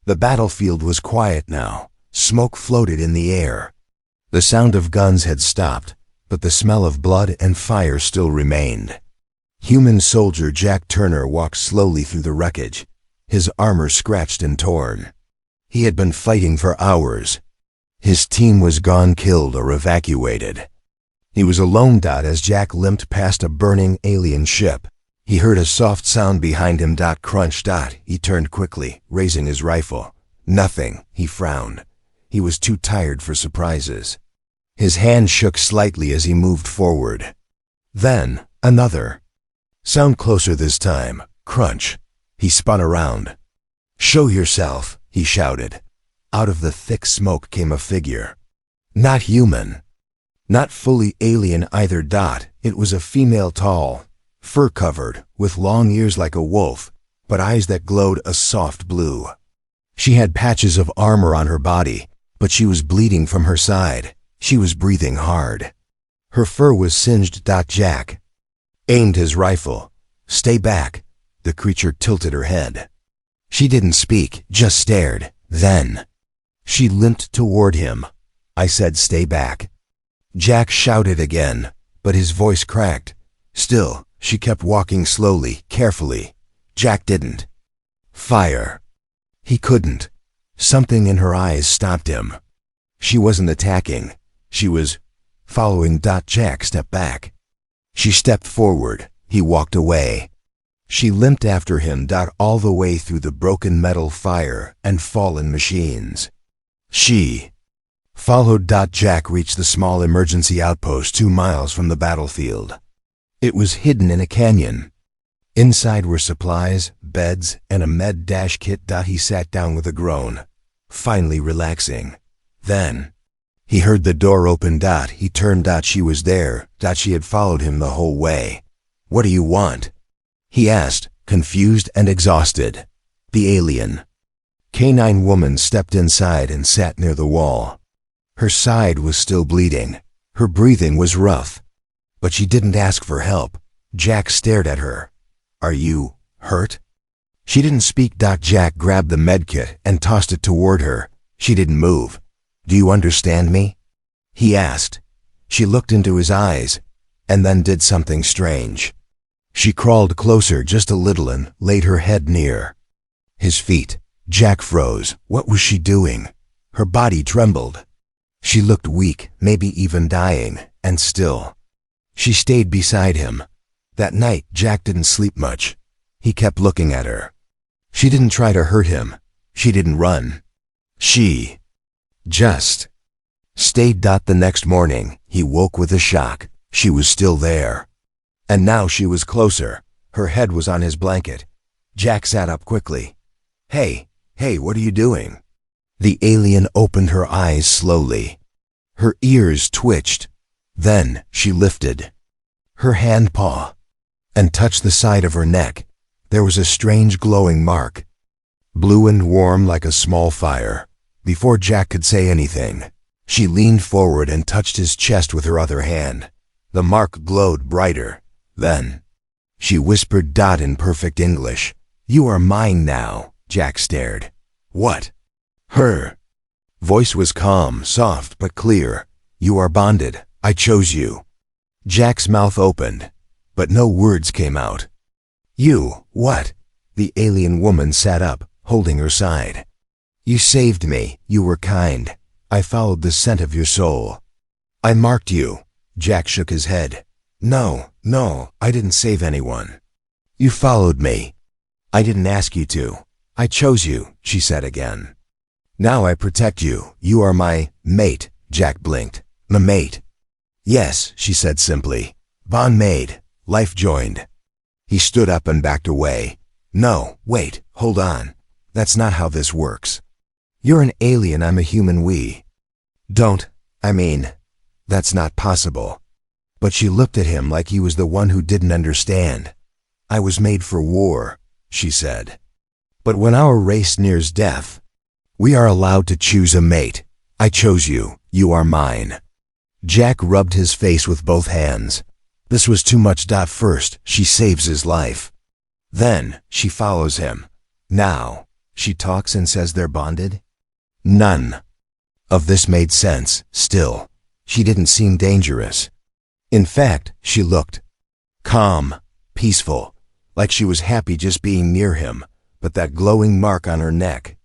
The battlefield was quiet now. Smoke floated in the air. The sound of guns had stopped, but the smell of blood and fire still remained. Human soldier Jack Turner walked slowly through the wreckage, his armor scratched and torn. He had been fighting for hours. His team was gone, killed or evacuated. He was alone. As Jack limped past a burning alien ship, he heard a soft sound behind him. Crunch. He turned quickly, raising his rifle. Nothing. He frowned. He was too tired for surprises. His hand shook slightly as he moved forward. Then, another. Sound closer this time. Crunch. He spun around. "Show yourself," he shouted. Out of the thick smoke came a figure. Not human. Not fully alien either. It was a female, tall, fur-covered, with long ears like a wolf, but eyes that glowed a soft blue. She had patches of armor on her body, but she was bleeding from her side. She was breathing hard. Her fur was singed. Jack aimed his rifle. "Stay back." The creature tilted her head. She didn't speak, just stared. Then she limped toward him. "I said stay back." Jack shouted again, but his voice cracked. Still, she kept walking slowly, carefully. Jack didn't fire. He couldn't. Something in her eyes stopped him. She wasn't attacking. She was following. Jack stepped back. She stepped forward. He walked away. She limped after him. All the way through the broken metal, fire, and fallen machines. She followed. Jack reached the small emergency outpost 2 miles from the battlefield. It was hidden in a canyon. Inside were supplies, beds, and a med-kit. He sat down with a groan, finally relaxing. Then he heard the door open. He turned. She was there. She had followed him the whole way. "What do you want?" he asked, confused and exhausted. The alien, Canine woman stepped inside and sat near the wall. Her side was still bleeding. Her breathing was rough. But she didn't ask for help. Jack stared at her. "Are you hurt?" She didn't speak. Jack grabbed the medkit and tossed it toward her. She didn't move. "Do you understand me?" he asked. She looked into his eyes, and then did something strange. She crawled closer just a little and laid her head near his feet. Jack froze. What was she doing? Her body trembled. She looked weak, maybe even dying, and still she stayed beside him. That night, Jack didn't sleep much. He kept looking at her. She didn't try to hurt him. She didn't run. She just stayed. The next morning, he woke with a shock. She was still there. And now she was closer. Her head was on his blanket. Jack sat up quickly. Hey, what are you doing?" The alien opened her eyes slowly. Her ears twitched. Then she lifted her hand paw and touched the side of her neck. There was a strange glowing mark, blue and warm like a small fire. Before Jack could say anything, she leaned forward and touched his chest with her other hand. The mark glowed brighter. Then she whispered. In perfect English, "You are mine now." Jack stared. "What?" Her voice was calm, soft but clear. "You are bonded. I chose you." Jack's mouth opened, but no words came out. "You, what?" The alien woman sat up, holding her side. "You saved me. You were kind. I followed the scent of your soul. I marked you." Jack shook his head. No, I didn't save anyone. You followed me. I didn't ask you to. I chose you," she said again. "Now I protect you. You are my mate." Jack blinked. "My mate?" "Yes," she said simply. "Bond made. Life joined." He stood up and backed away. "No, wait, hold on. That's not how this works. You're an alien, I'm a human. That's not possible." But she looked at him like he was the one who didn't understand. "I was made for war," she said. "But when our race nears death, we are allowed to choose a mate. I chose you. You are mine." Jack rubbed his face with both hands. This was too much. First, she saves his life. Then, she follows him. Now, She talks and says they're bonded? None of this made sense. Still, she didn't seem dangerous. In fact, she looked calm, peaceful, like she was happy just being near him, but that glowing mark on her neck,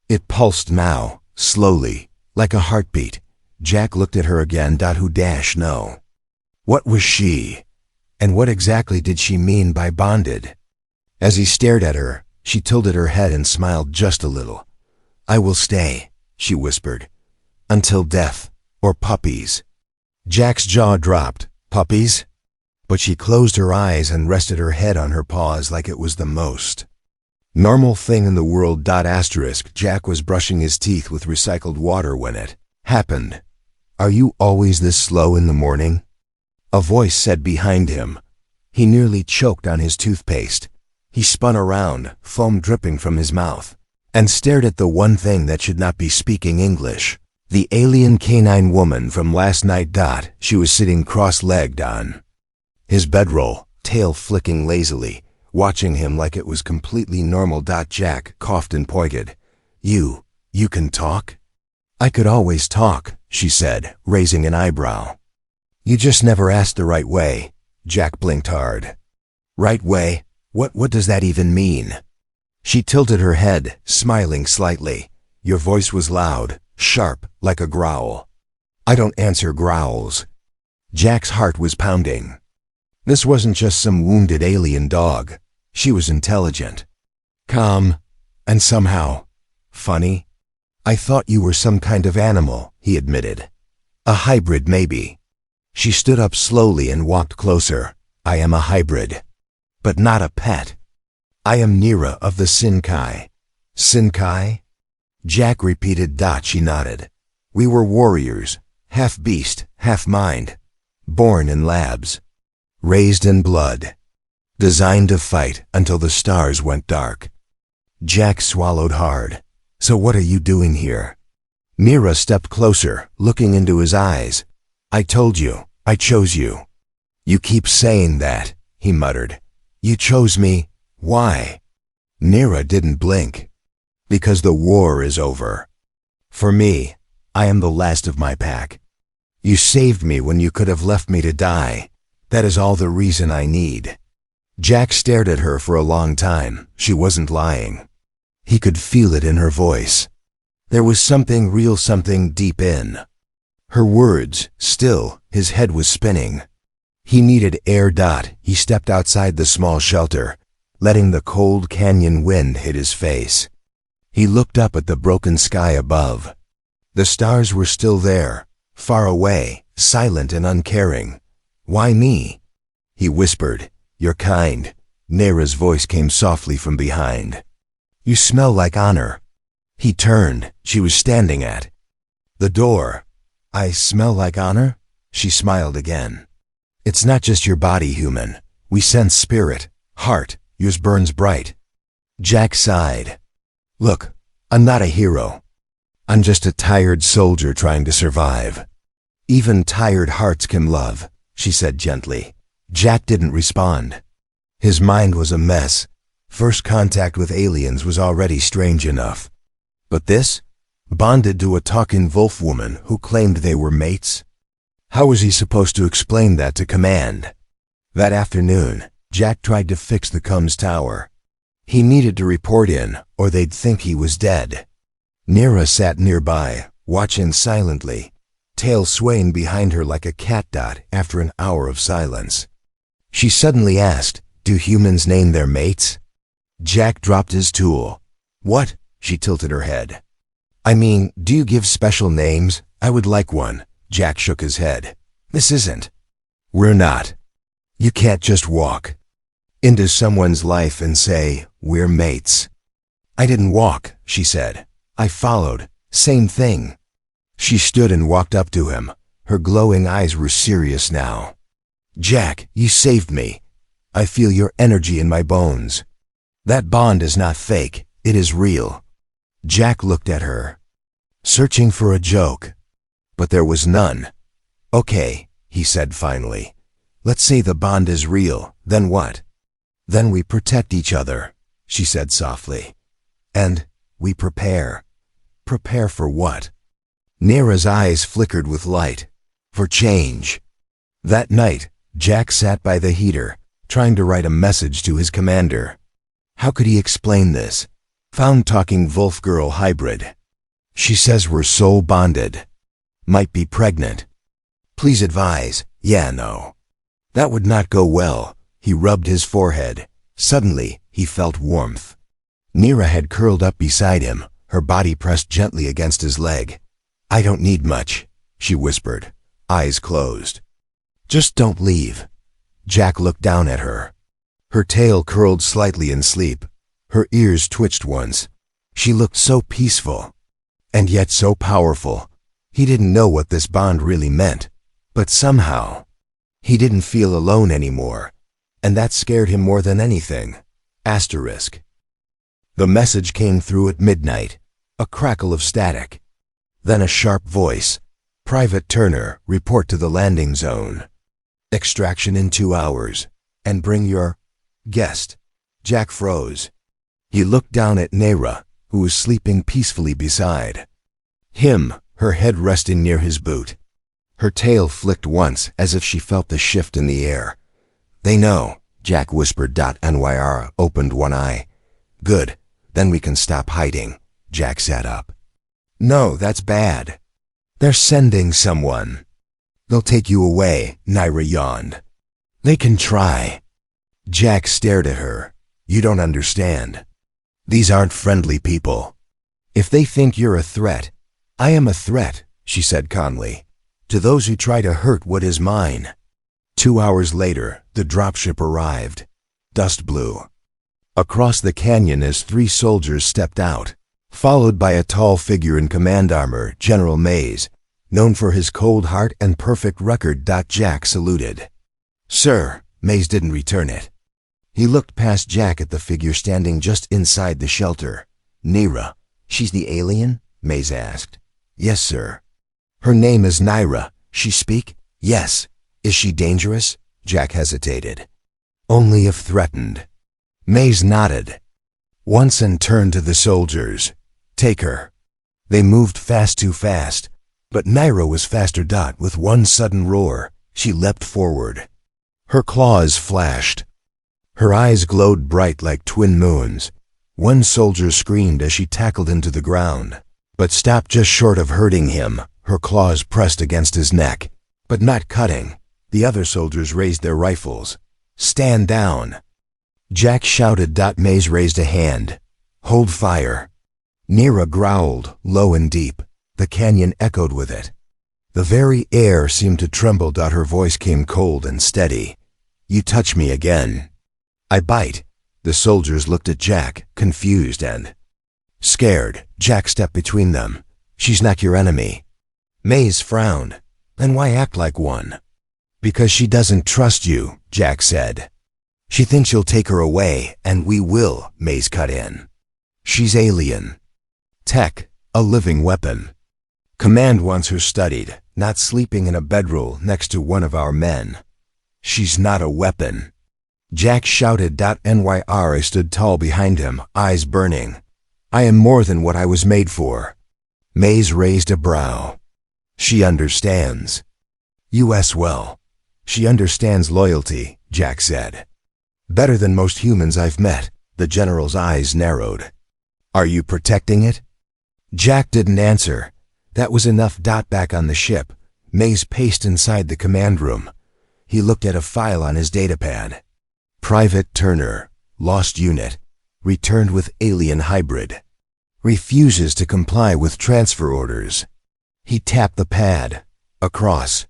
it pulsed now, slowly, like a heartbeat. Jack looked at her again. Who know? What was she? And what exactly did she mean by bonded? As he stared at her, she tilted her head and smiled just a little. I will stay, she whispered, until death, or puppies. Jack's jaw dropped. Puppies? But she closed her eyes and rested her head on her paws like it was the most normal thing in the world. Jack was brushing his teeth with recycled water when it happened. Are you always this slow in the morning? A voice said behind him. He nearly choked on his toothpaste. He spun around, foam dripping from his mouth, and stared at the one thing that should not be speaking English. The alien canine woman from last night. She was sitting cross-legged on his bedroll, tail flicking lazily, watching him like it was completely normal. Jack coughed and pointed. You can talk? I could always talk, she said, raising an eyebrow. You just never asked the right way. Jack blinked hard. Right way? What does that even mean? She tilted her head, smiling slightly. Your voice was loud, sharp, like a growl. I don't answer growls. Jack's heart was pounding. This wasn't just some wounded alien dog. She was intelligent, calm, and somehow funny. I thought you were some kind of animal, he admitted. A hybrid, maybe. She stood up slowly and walked closer. I am a hybrid, but not a pet. I am Nira of the Sinkai. Sinkai? Jack repeated. She nodded. We were warriors, half beast, half mind, born in labs, raised in blood, designed to fight until the stars went dark. Jack swallowed hard. So what are you doing here? Nira stepped closer, looking into his eyes. I told you, I chose you. You keep saying that, he muttered. You chose me. Why? Nira didn't blink. Because the war is over. For me, I am the last of my pack. You saved me when you could have left me to die. That is all the reason I need. Jack stared at her for a long time. She wasn't lying. He could feel it in her voice. There was something real, something deep in her words. Still, his head was spinning. He needed air. He stepped outside the small shelter, letting the cold canyon wind hit his face. He looked up at the broken sky above. The stars were still there, far away, silent and uncaring. Why me? He whispered. You're kind. Nira's voice came softly from behind. You smell like honor. He turned. She was standing at the door. I smell like honor? She smiled again. It's not just your body, human. We sense spirit, heart. Yours burns bright. Jack sighed. Look, I'm not a hero. I'm just a tired soldier trying to survive. Even tired hearts can love, she said gently. Jack didn't respond. His mind was a mess. First contact with aliens was already strange enough. But this? Bonded to a talking wolf woman who claimed they were mates? How was he supposed to explain that to command? That afternoon, Jack tried to fix the Cums tower. He needed to report in, or they'd think he was dead. Nira sat nearby, watching silently, tail swaying behind her like a cat. After an hour of silence, she suddenly asked, Do humans name their mates? Jack dropped his tool. What? She tilted her head. I mean, do you give special names? I would like one. Jack shook his head. This isn't. We're not. You can't just walk into someone's life and say, we're mates. I didn't walk, she said. I followed. Same thing. She stood and walked up to him. Her glowing eyes were serious now. Jack, you saved me. I feel your energy in my bones. That bond is not fake. It is real. Jack looked at her, searching for a joke. But there was none. Okay, he said finally. Let's say the bond is real. Then what? Then we protect each other, she said softly. And we prepare. Prepare for what? Nira's eyes flickered with light. For change. That night, Jack sat by the heater, trying to write a message to his commander. How could he explain this? Found talking wolf girl hybrid. She says we're soul bonded. Might be pregnant. Please advise. Yeah, no. That would not go well. He rubbed his forehead. Suddenly, he felt warmth. Nira had curled up beside him, her body pressed gently against his leg. I don't need much, she whispered, eyes closed. Just don't leave. Jack looked down at her. Her tail curled slightly in sleep. Her ears twitched once. She looked so peaceful. And yet so powerful. He didn't know what this bond really meant. But somehow, he didn't feel alone anymore. And that scared him more than anything. Asterisk. The message came through at midnight. A crackle of static. Then a sharp voice. Private Turner, report to the landing zone. Extraction in 2 hours. And bring your guest. Jack froze. He looked down at Nira, who was sleeping peacefully beside him, her head resting near his boot. Her tail flicked once as if she felt the shift in the air. They know, Jack whispered. Nyra opened one eye. Good, then we can stop hiding. Jack sat up. No, that's bad. They're sending someone. They'll take you away, Nyra yawned. They can try. Jack stared at her. You don't understand. These aren't friendly people. If they think you're a threat, I am a threat, she said calmly, to those who try to hurt what is mine. 2 hours later, the dropship arrived. Dust blew across the canyon as 3 soldiers stepped out, followed by a tall figure in command armor, General Mays, known for his cold heart and perfect record. Jack saluted. Sir, Mays didn't return it. He looked past Jack at the figure standing just inside the shelter. Nira. She's the alien? Mays asked. Yes, sir. Her name is Nyra. She speak? Yes. Is she dangerous? Jack hesitated. Only if threatened. Mays nodded. Once and turned to the soldiers. Take her. They moved fast, too fast. But Nyra was faster. With one sudden roar, she leapt forward. Her claws flashed. Her eyes glowed bright like twin moons. One soldier screamed as she tackled him to the ground, but stopped just short of hurting him. Her claws pressed against his neck, but not cutting. The other soldiers raised their rifles. Stand down. Jack shouted. Mays raised a hand. Hold fire. Nira growled, low and deep. The canyon echoed with it. The very air seemed to tremble. Her voice came cold and steady. You touch me again. I bite. The soldiers looked at Jack, confused and scared. Jack stepped between them. She's not your enemy. Mays frowned. Then why act like one? Because she doesn't trust you, Jack said. She thinks you'll take her away, and we will, Mays cut in. She's alien. Tech, a living weapon. Command wants her studied, not sleeping in a bedroll next to one of our men. She's not a weapon. Jack shouted. Nyra stood tall behind him, eyes burning. I am more than what I was made for. Mays raised a brow. She understands. U.S. well. She understands loyalty, Jack said. Better than most humans I've met. The general's eyes narrowed. Are you protecting it? Jack didn't answer. That was enough. Back on the ship, Mays paced inside the command room. He looked at a file on his datapad. Private Turner, lost unit, returned with alien hybrid. Refuses to comply with transfer orders. He tapped the pad. Across.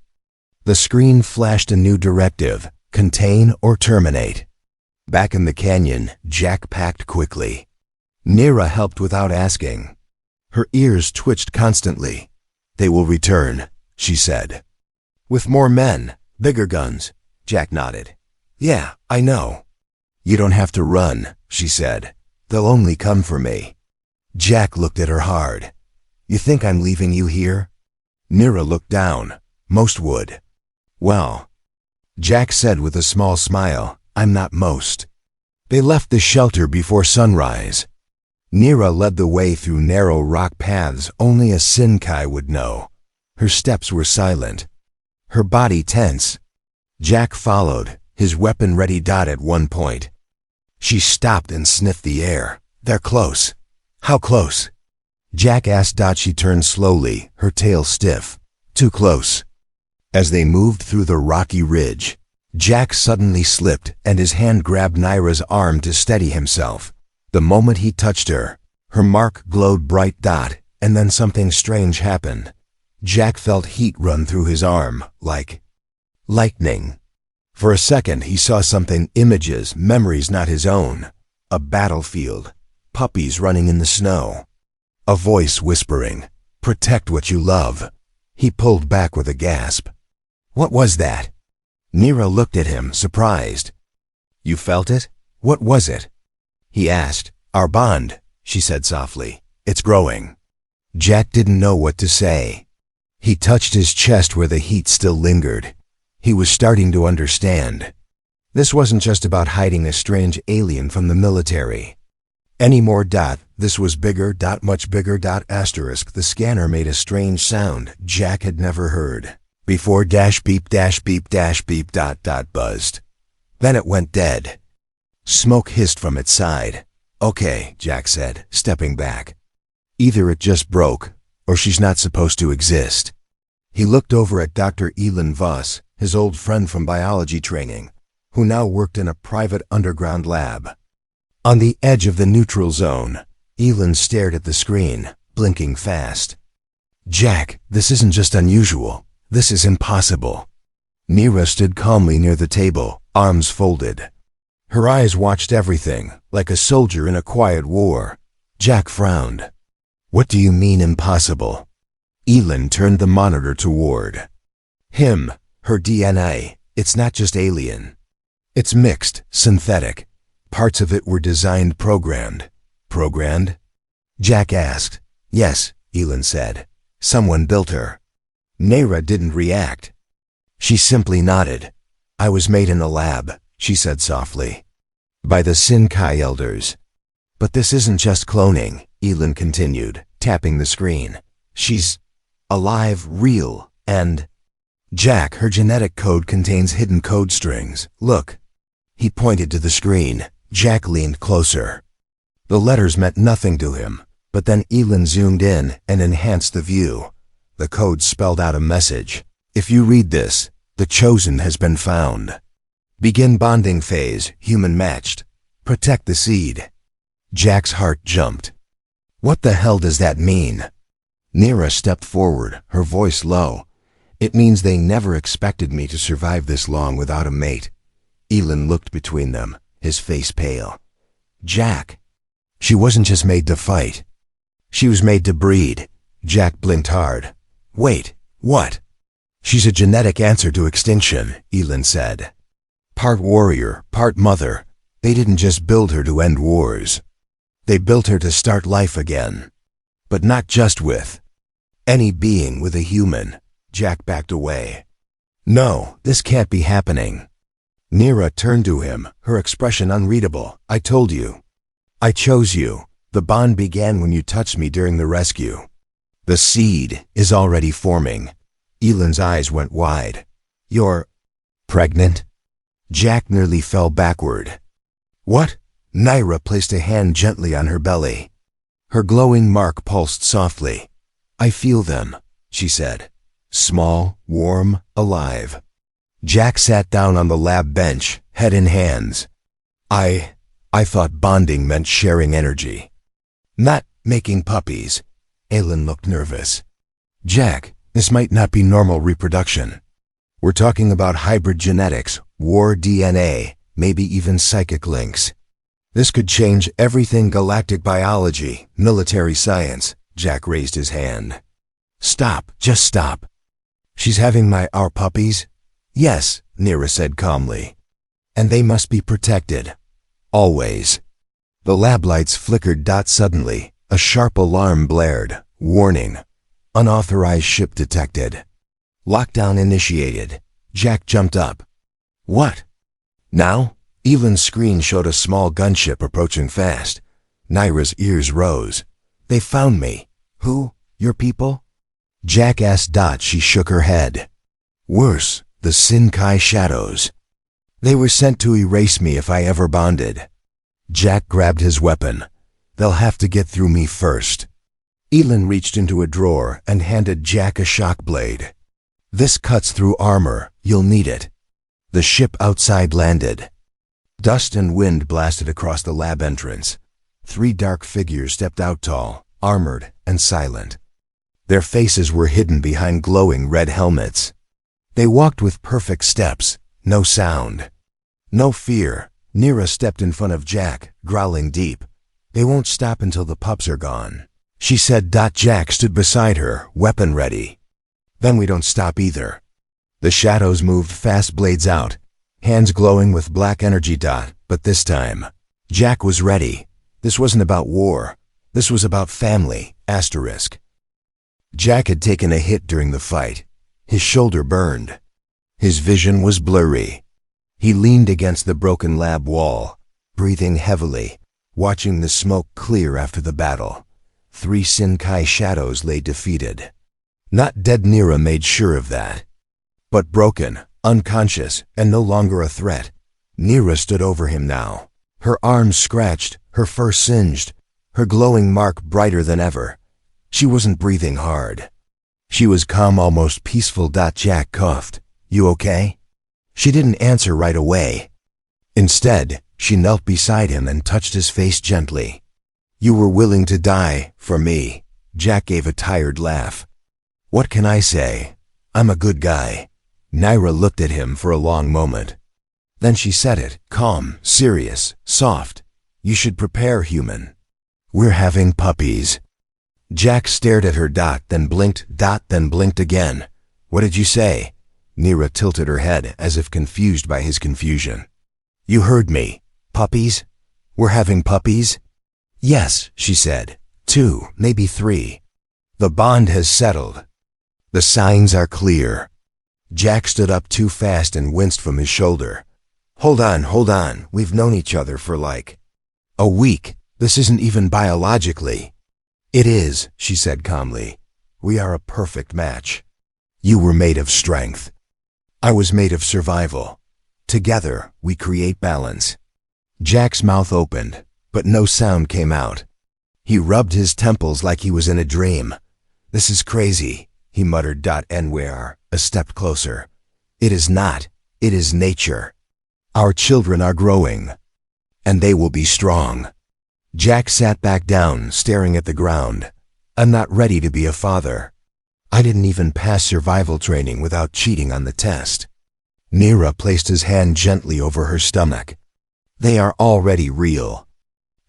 The screen flashed a new directive, contain or terminate. Back in the canyon, Jack packed quickly. Nira helped without asking. Her ears twitched constantly. They will return, she said. With more men, bigger guns, Jack nodded. Yeah, I know. You don't have to run, she said. They'll only come for me. Jack looked at her hard. You think I'm leaving you here? Nira looked down. Most would. Well, Jack said with a small smile, I'm not most. They left the shelter before sunrise. Nira led the way through narrow rock paths only a Sinkai would know. Her steps were silent, her body tense. Jack followed, his weapon ready. At one point, she stopped and sniffed the air. They're close. How close? Jack asked. She turned slowly, her tail stiff. Too close. As they moved through the rocky ridge, Jack suddenly slipped and his hand grabbed Nira's arm to steady himself. The moment he touched her, her mark glowed bright. And then something strange happened. Jack felt heat run through his arm, like lightning. For a second he saw something, images, memories not his own. A battlefield, puppies running in the snow. A voice whispering, "Protect what you love." He pulled back with a gasp. What was that? Nira looked at him, surprised. You felt it? What was it? He asked. Our bond, she said softly. It's growing. Jack didn't know what to say. He touched his chest where the heat still lingered. He was starting to understand. This wasn't just about hiding a strange alien from the military. Anymore. This was bigger. Much bigger. Asterisk. The scanner made a strange sound Jack had never heard before. Beep beep beep. Buzzed. Then it went dead. Smoke hissed from its side. Okay, Jack said, stepping back. Either it just broke, or she's not supposed to exist. He looked over at Dr. Elin Voss, his old friend from biology training, who now worked in a private underground lab. On the edge of the neutral zone, Elin stared at the screen, blinking fast. Jack, this isn't just unusual. This is impossible. Nira stood calmly near the table, arms folded. Her eyes watched everything, like a soldier in a quiet war. Jack frowned. What do you mean impossible? Elin turned the monitor toward him. Her DNA, it's not just alien. It's mixed, synthetic. Parts of it were designed, programmed. Programmed? Jack asked. Yes, Elin said. Someone built her. Nira didn't react. She simply nodded. I was made in a lab, she said softly. By the Sinkai elders. But this isn't just cloning, Elin continued, tapping the screen. She's alive, real, and... Jack, her genetic code contains hidden code strings. Look. He pointed to the screen. Jack leaned closer. The letters meant nothing to him, but then Elin zoomed in and enhanced the view. The code spelled out a message. If you read this, the chosen has been found. Begin bonding phase, human matched. Protect the seed. Jack's heart jumped. What the hell does that mean? Nira stepped forward, her voice low. It means they never expected me to survive this long without a mate. Elin looked between them, his face pale. Jack. She wasn't just made to fight. She was made to breed. Jack blinked hard. Wait, what? She's a genetic answer to extinction, Elin said. Part warrior, part mother. They didn't just build her to end wars. They built her to start life again. But not just with any being, with a human. Jack backed away. No, this can't be happening. Nira turned to him, her expression unreadable. I told you. I chose you. The bond began when you touched me during the rescue. The seed is already forming. Elin's eyes went wide. You're pregnant? Jack nearly fell backward. What? Nira placed a hand gently on her belly. Her glowing mark pulsed softly. I feel them, she said. Small, warm, alive. Jack sat down on the lab bench, head in hands. I thought bonding meant sharing energy. Not making puppies. Elin looked nervous. Jack, this might not be normal reproduction. We're talking about hybrid genetics, war DNA, maybe even psychic links. This could change everything: galactic biology, military science. Jack raised his hand. Stop, just stop. She's having our puppies? Yes, Nira said calmly. And they must be protected. Always. The lab lights flickered. Suddenly, a sharp alarm blared. Warning. Unauthorized ship detected. Lockdown initiated. Jack jumped up. What? Now? Elin's screen showed a small gunship approaching fast. Naira's ears rose. They found me. Who? Your people? Jack asked. She shook her head. Worse, the Sinkai shadows. They were sent to erase me if I ever bonded. Jack grabbed his weapon. They'll have to get through me first. Elin reached into a drawer and handed Jack a shock blade. This cuts through armor. You'll need it. The ship outside landed. Dust and wind blasted across the lab entrance. 3 dark figures stepped out, tall, armored, and silent. Their faces were hidden behind glowing red helmets. They walked with perfect steps, no sound. No fear. Nira stepped in front of Jack, growling deep. They won't stop until the pups are gone, she said. Jack stood beside her, weapon ready. Then we don't stop either. The shadows moved fast, blades out, hands glowing with black energy. But this time, Jack was ready. This wasn't about war. This was about family. Asterisk. Jack had taken a hit during the fight. His shoulder burned. His vision was blurry. He leaned against the broken lab wall, breathing heavily, watching the smoke clear after the battle. 3 Sinkai shadows lay defeated. Not dead. Nira made sure of that. But broken, unconscious, and no longer a threat. Nira stood over him now. Her arms scratched, her fur singed, her glowing mark brighter than ever. She wasn't breathing hard. She was calm, almost peaceful. Jack coughed. You okay? She didn't answer right away. Instead, she knelt beside him and touched his face gently. You were willing to die, for me. Jack gave a tired laugh. What can I say? I'm a good guy. Naira looked at him for a long moment. Then she said it, calm, serious, soft. You should prepare, human. We're having puppies. Jack stared at her. Then blinked. Then blinked again. What did you say? Nira tilted her head as if confused by his confusion. You heard me. Puppies? We're having puppies? Yes, she said. 2, maybe 3. The bond has settled. The signs are clear. Jack stood up too fast and winced from his shoulder. Hold on. We've known each other for like a week. This isn't even biologically. It is, she said calmly. We are a perfect match. You were made of strength. I was made of survival. Together, we create balance. Jack's mouth opened, but no sound came out. He rubbed his temples like he was in a dream. This is crazy, he muttered. And we are a step closer. It is not. It is nature. Our children are growing, and they will be strong. Jack sat back down, staring at the ground. I'm not ready to be a father. I didn't even pass survival training without cheating on the test. Nira placed his hand gently over her stomach. They are already real.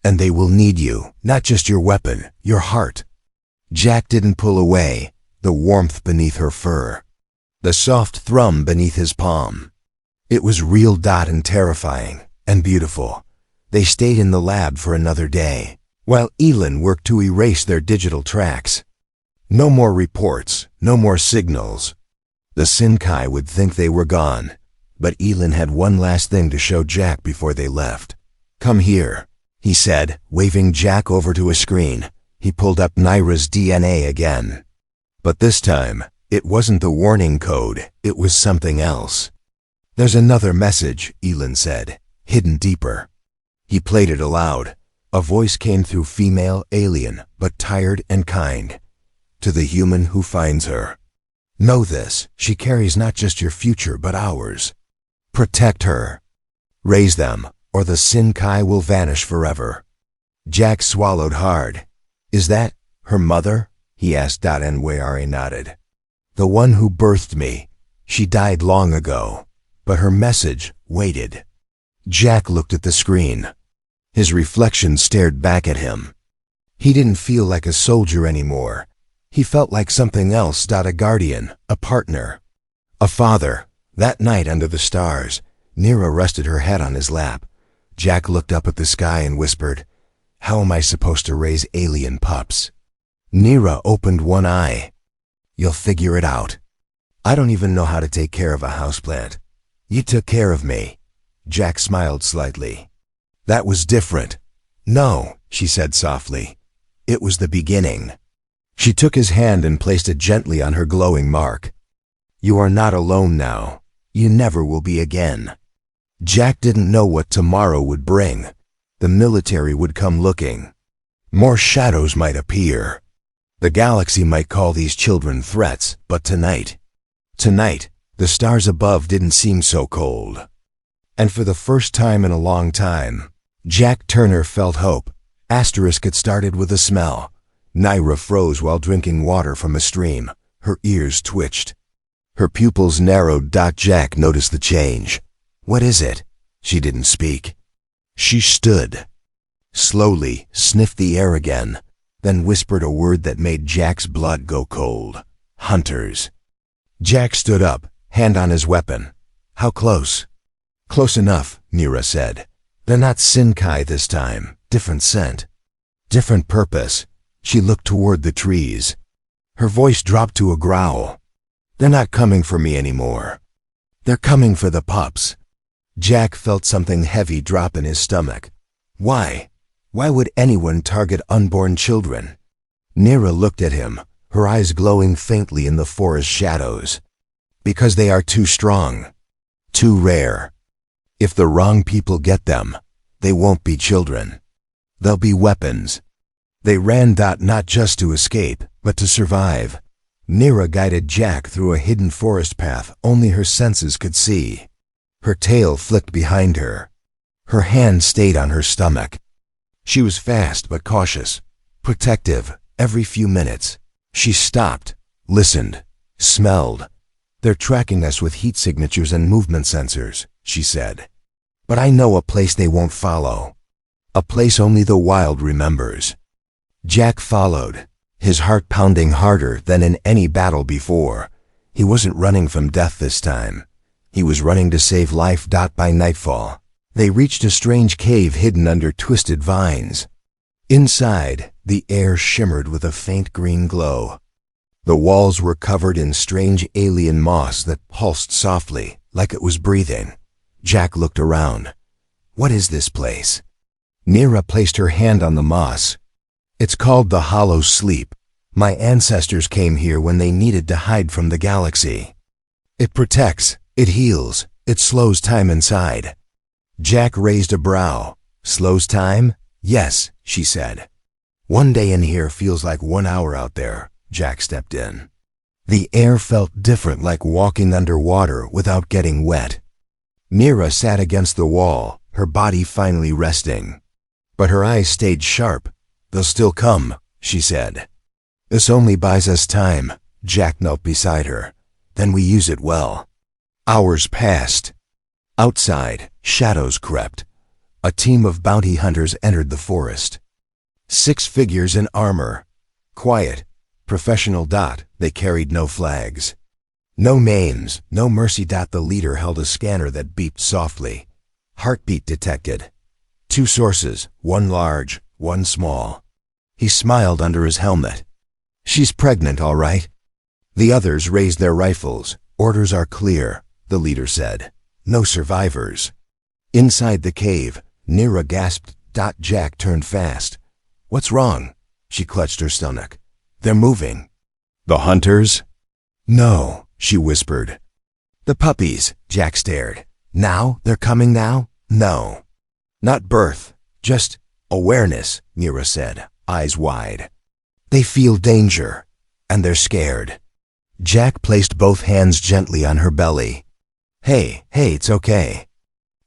And they will need you, not just your weapon, your heart. Jack didn't pull away, the warmth beneath her fur. The soft thrum beneath his palm. It was real. And terrifying, and beautiful. They stayed in the lab for another day, while Elin worked to erase their digital tracks. No more reports, no more signals. The Sinkai would think they were gone, but Elin had one last thing to show Jack before they left. Come here, he said, waving Jack over to a screen. He pulled up Naira's DNA again. But this time, it wasn't the warning code, it was something else. There's another message, Elin said, hidden deeper. He played it aloud. A voice came through, female, alien, but tired and kind. To the human who finds her. Know this, she carries not just your future but ours. Protect her. Raise them, or the Sinkai will vanish forever. Jack swallowed hard. Is that her mother? He asked. Nware nodded. The one who birthed me. She died long ago, but her message waited. Jack looked at the screen. His reflection stared back at him. He didn't feel like a soldier anymore. He felt like something else. A guardian, a partner, a father. That night under the stars, Nira rested her head on his lap. Jack looked up at the sky and whispered, How am I supposed to raise alien pups? Nira opened one eye. You'll figure it out. I don't even know how to take care of a houseplant. You took care of me. Jack smiled slightly. That was different. No, she said softly. It was the beginning. She took his hand and placed it gently on her glowing mark. You are not alone now. You never will be again. Jack didn't know what tomorrow would bring. The military would come looking. More shadows might appear. The galaxy might call these children threats, but tonight, the stars above didn't seem so cold. And for the first time in a long time, Jack Turner felt hope. It started with a smell. Naira froze while drinking water from a stream. Her ears twitched. Her pupils narrowed. Jack noticed the change. What is it? She didn't speak. She stood. Slowly sniffed the air again, then whispered a word that made Jack's blood go cold. Hunters. Jack stood up, hand on his weapon. How close? Close enough, Naira said. They're not Sinkai this time. Different scent. Different purpose. She looked toward the trees. Her voice dropped to a growl. They're not coming for me anymore. They're coming for the pups. Jack felt something heavy drop in his stomach. Why? Why would anyone target unborn children? Naira looked at him, her eyes glowing faintly in the forest shadows. Because they are too strong. Too rare. If the wrong people get them, they won't be children. They'll be weapons. They ran not just to escape, but to survive. Naira guided Jack through a hidden forest path only her senses could see. Her tail flicked behind her. Her hand stayed on her stomach. She was fast but cautious, protective. Every few minutes, she stopped, listened, smelled. They're tracking us with heat signatures and movement sensors, she said. But I know a place they won't follow. A place only the wild remembers. Jack followed, his heart pounding harder than in any battle before. He wasn't running from death this time. He was running to save life. By nightfall, they reached a strange cave hidden under twisted vines. Inside, the air shimmered with a faint green glow. The walls were covered in strange alien moss that pulsed softly, like it was breathing. Jack looked around. What is this place? Naira placed her hand on the moss. It's called the Hollow Sleep. My ancestors came here when they needed to hide from the galaxy. It protects, it heals, it slows time inside. Jack raised a brow. Slows time? Yes, she said. One day in here feels like 1 hour out there. Jack stepped in. The air felt different, like walking underwater without getting wet. Naira sat against the wall, her body finally resting. But her eyes stayed sharp. They'll still come, she said. This only buys us time. Jack knelt beside her. Then we use it well. Hours passed. Outside, shadows crept. A team of bounty hunters entered the forest. 6 figures in armor. Quiet, professional. They carried no flags. No names, no mercy. The leader held a scanner that beeped softly. Heartbeat detected. 2 sources, one large, one small. He smiled under his helmet. She's pregnant, all right. The others raised their rifles. Orders are clear, the leader said. No survivors. Inside the cave, Naira gasped. Jack turned fast. What's wrong? She clutched her stomach. They're moving. The hunters? No, she whispered. The puppies, Jack stared. Now? They're coming now? No. Not birth, just awareness, Naira said, eyes wide. They feel danger, and they're scared. Jack placed both hands gently on her belly. Hey, it's okay.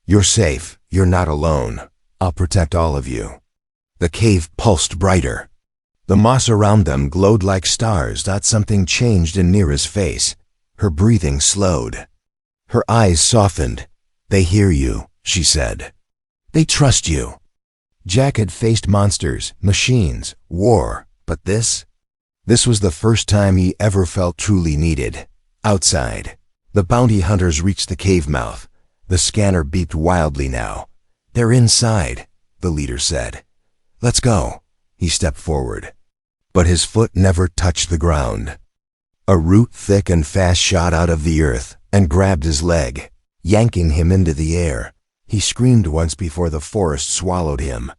You're safe, you're not alone. I'll protect all of you. The cave pulsed brighter. The moss around them glowed like stars. Something changed in Naira's face. Her breathing slowed. Her eyes softened. They hear you, she said. They trust you. Jack had faced monsters, machines, war, but this was the first time he ever felt truly needed. Outside, the bounty hunters reached the cave mouth. The scanner beeped wildly now. They're inside, the leader said. Let's go. He stepped forward. But his foot never touched the ground. A root thick and fast shot out of the earth and grabbed his leg, yanking him into the air. He screamed once before the forest swallowed him.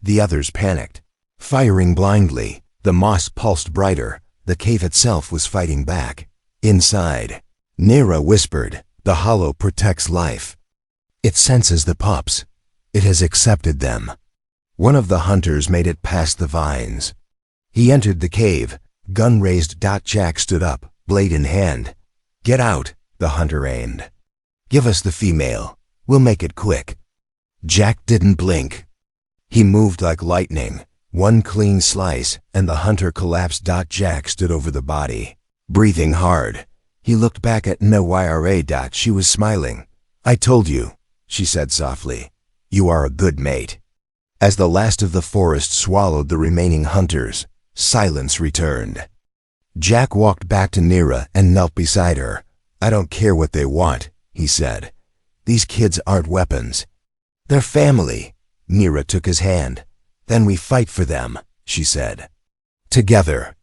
The others panicked. Firing blindly, the moss pulsed brighter. The cave itself was fighting back. Inside, Nira whispered, "The hollow protects life. It senses the pups. It has accepted them." One of the hunters made it past the vines. He entered the cave, gun raised. Jack stood up, blade in hand. "Get out," the hunter aimed. "Give us the female. We'll make it quick." Jack didn't blink. He moved like lightning. One clean slice, and the hunter collapsed. Jack stood over the body, breathing hard. He looked back at Nyra. She was smiling. "I told you," she said softly. "You are a good mate." As the last of the forest swallowed the remaining hunters, silence returned. Jack walked back to Nira and knelt beside her. "I don't care what they want," he said. "These kids aren't weapons. They're family." Nira took his hand. "Then we fight for them," she said. "Together."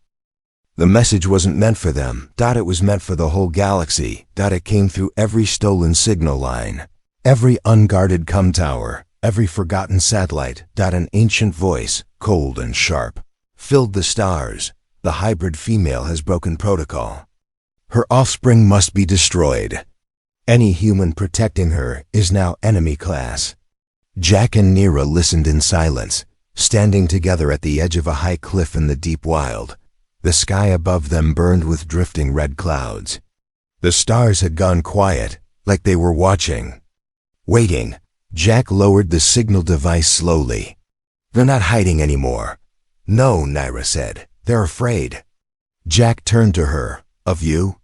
The message wasn't meant for them. It was meant for the whole galaxy. It came through every stolen signal line, every unguarded comm tower, every forgotten satellite. An ancient voice, cold and sharp, filled the stars. "The hybrid female has broken protocol. Her offspring must be destroyed. Any human protecting her is now enemy class." Jack and Nira listened in silence, standing together at the edge of a high cliff in the deep wild. The sky above them burned with drifting red clouds. The stars had gone quiet, like they were watching. Waiting, Jack lowered the signal device slowly. "They're not hiding anymore." "No," Nira said. "They're afraid." Jack turned to her. "Of you?"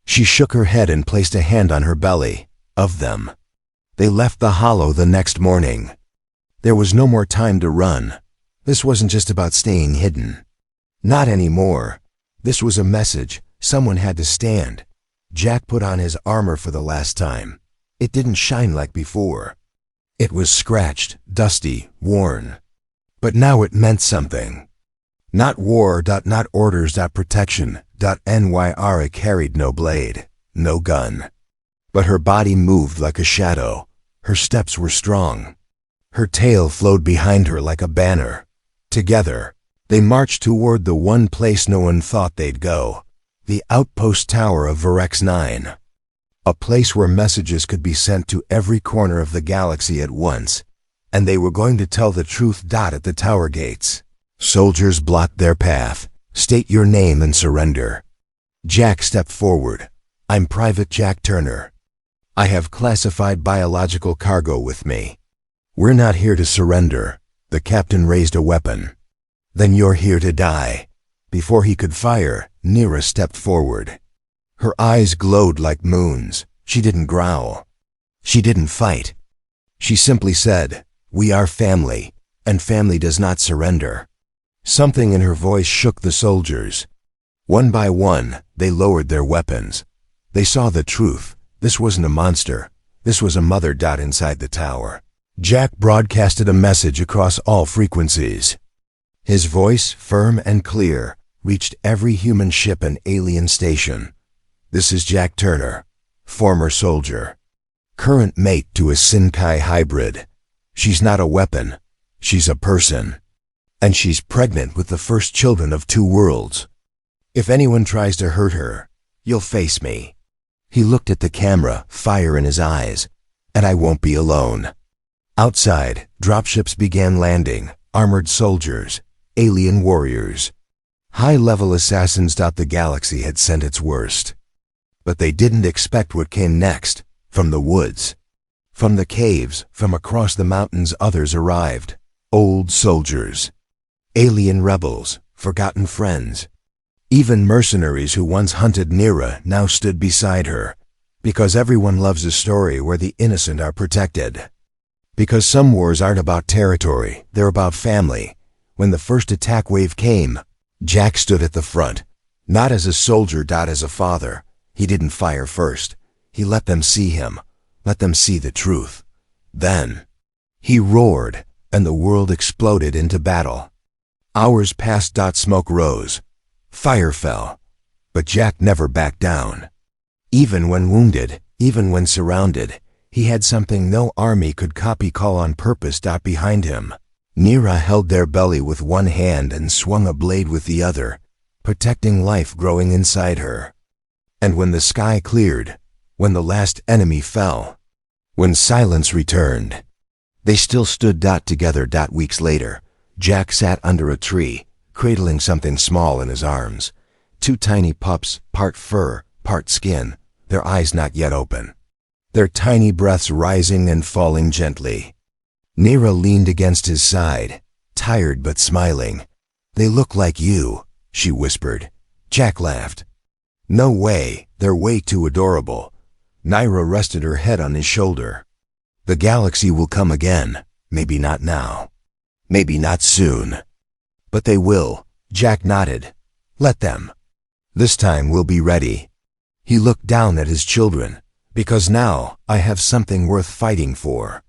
She shook her head and placed a hand on her belly. "Of them." They left the hollow the next morning. There was no more time to run. This wasn't just about staying hidden. Not anymore. This was a message. Someone had to stand. Jack put on his armor for the last time. It didn't shine like before. It was scratched, dusty, worn. But now it meant something. Not war. Not orders. Protection. Nyra carried no blade, no gun. But her body moved like a shadow. Her steps were strong. Her tail flowed behind her like a banner. Together, they marched toward the one place no one thought they'd go, the outpost tower of Varex 9. A place where messages could be sent to every corner of the galaxy at once, and they were going to tell the truth. At the tower gates, soldiers blocked their path. "State your name and surrender." Jack stepped forward. "I'm Private Jack Turner. I have classified biological cargo with me. We're not here to surrender." The captain raised a weapon. "Then you're here to die." Before he could fire, Nira stepped forward. Her eyes glowed like moons. She didn't growl. She didn't fight. She simply said, "We are family, and family does not surrender." Something in her voice shook the soldiers. One by one, they lowered their weapons. They saw the truth. This wasn't a monster. This was a mother. Inside the tower, Jack broadcasted a message across all frequencies. His voice, firm and clear, reached every human ship and alien station. "This is Jack Turner, former soldier, current mate to a Sinkai hybrid. She's not a weapon. She's a person. And she's pregnant with the first children of two worlds. If anyone tries to hurt her, you'll face me." He looked at the camera, fire in his eyes. "And I won't be alone." Outside, dropships began landing, armored soldiers, alien warriors, high-level assassins. The galaxy had sent its worst. But they didn't expect what came next. From the woods, from the caves, from across the mountains, others arrived. Old soldiers, alien rebels, forgotten friends. Even mercenaries who once hunted Nira now stood beside her. Because everyone loves a story where the innocent are protected. Because some wars aren't about territory, they're about family. When the first attack wave came, Jack stood at the front. Not as a soldier, as a father. He didn't fire first. He let them see him. Let them see the truth. Then, he roared, and the world exploded into battle. Hours passed. Smoke rose. Fire fell. But Jack never backed down. Even when wounded, even when surrounded, he had something no army could copy. Call on purpose. Behind him, Nira held their belly with one hand and swung a blade with the other, protecting life growing inside her. And when the sky cleared, when the last enemy fell, when silence returned, they still stood together. Weeks later, Jack sat under a tree, cradling something small in his arms. Two tiny pups, part fur, part skin, their eyes not yet open, their tiny breaths rising and falling gently. Nira leaned against his side, tired but smiling. "They look like you," she whispered. Jack laughed. "No way, they're way too adorable." Nira rested her head on his shoulder. "The galaxy will come again, maybe not now, maybe not soon, but they will." Jack nodded. "Let them. This time we'll be ready." He looked down at his children. "Because now I have something worth fighting for."